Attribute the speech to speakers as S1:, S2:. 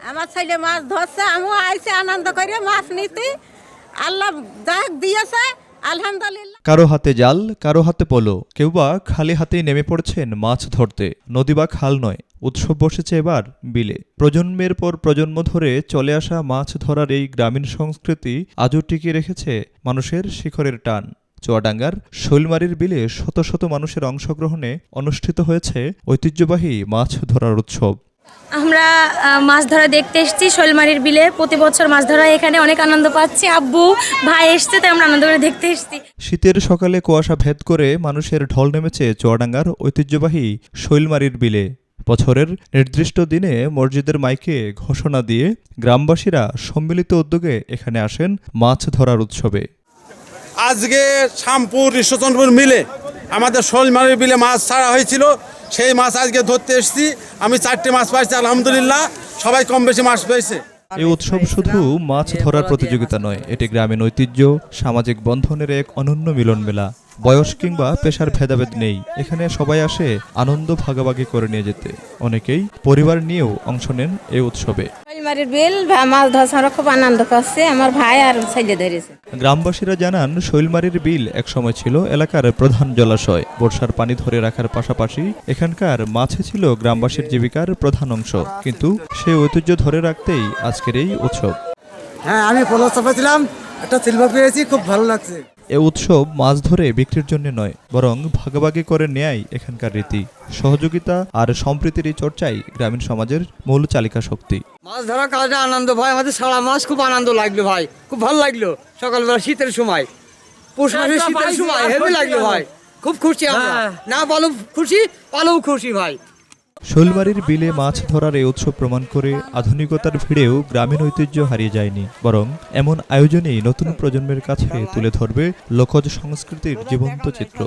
S1: আমার ছেলে মাছ ধরছে, আমিও আইছি আনন্দ করে মাছ নিতে। আল্লাহ যাক দিয়েছে, আলহামদুলিল্লাহ।
S2: কারো হাতে জাল, কারো হাতে পলো, কেউ বা খালি হাতেই নেমে পড়ছেন মাছ ধরতে। নদী বা খাল নয়, উৎসব বসেছে এবার বিলে। প্রজন্মের পর প্রজন্ম ধরে চলে আসা মাছ ধরার এই গ্রামীণ সংস্কৃতি আজও টিকিয়ে রেখেছে মানুষের শিখরের টান। চুয়াডাঙ্গার শৈলমারীর বিলে শত শত মানুষের অংশগ্রহণে অনুষ্ঠিত হয়েছে ঐতিহ্যবাহী মাছ ধরার উৎসব।
S3: আমরা মাছ ধরা দেখতে এসেছি শৈলমারীর বিলে। প্রতি বছর মাছ ধরা, এখানে অনেক আনন্দ পাচ্ছি। আব্বু ভাই এসছে, তাই আমরা আনন্দ করে দেখতে এসেছি।
S2: শীতের সকালে কুয়াশা ভেদ করে মানুষের ঢল নেমেছে চুয়াডাঙ্গার ঐতিহ্যবাহী শৈলমারীর বিলে। বছরের নির্দিষ্ট দিনে মসজিদের মাইকে ঘোষণা দিয়ে গ্রামবাসীরা সম্মিলিত উদ্যোগে এখানে আসেন মাছ ধরার উৎসবে।
S4: আজকে শ্যামপুর ঈশ্বরচন্দ্রপুর মিলে আমাদের শৈলমারীর বিলে মাছ ছাড়া হয়েছিল, সেই মাছ আজকে ধরতে এসেছি। আমি 4টে মাছ পাইছি, আলহামদুলিল্লাহ। সবাই কম বেশি মাছ পেয়েছে।
S2: এই উৎসব শুধু মাছ ধরার প্রতিযোগিতা নয়, এটি গ্রামীণ ঐতিহ্য, সামাজিক বন্ধনের এক অনন্য মিলন মেলা। বয়স কিংবা পেশার ভেদাভেদ নেই, এখানে সবাই আসে আনন্দ ভাগাভাগি করে নিয়ে যেতে। অনেকেই পরিবার নিয়েও অংশ নেন এই উৎসবে।
S1: শৈলমারীর বিল মাছ ধরছে, আমরা খুব আনন্দ করছি। আমার ভাই আর ছেলে ধরেছে।
S2: গ্রামবাসীরা জানান, শৈলমারীর বিল একসময় ছিল এলাকার প্রধান জলাশয়। বর্ষার পানি ধরে রাখার পাশাপাশি এখানকার মাছে ছিল গ্রামবাসীর জীবিকার প্রধান অংশ। কিন্তু সেই ঐতিহ্য ধরে রাখতেই আজকের এই উৎসব।
S5: হ্যাঁ, আমি পলো চাপাইছিলাম, একটা সিলভার পেয়েছি, খুব ভালো লাগছে।
S2: এ উৎসব মাছ ধরে বিক্রির জন্য নয়, বরং ভাগাভাগি করে নেয়াই এখানকার রীতি। সহযোগিতা আর সম্প্রীতির এই চর্চাই গ্রামীণ সমাজের মূল চালিকা শক্তি।
S5: মাছ ধরা কাজটা আনন্দ ভাই, আমাদের সারা মাছ খুব আনন্দ লাগলো ভাই, খুব ভালো লাগলো। সকালবেলা শীতের সময়, পৌষ মাসের শীতের সময় হেভি লাগলো ভাই, খুব খুশি আমরা। না পালো খুশি, পালেও খুশি ভাই।
S2: শৈলমারীর বিলে মাছ ধরার এই উৎসব প্রমাণ করে আধুনিকতার ভিড়েও গ্রামীণ ঐতিহ্য হারিয়ে যায়নি, বরং এমন আয়োজনেই নতুন প্রজন্মের কাছে তুলে ধরবে লোকজ সংস্কৃতির জীবন্ত চিত্র।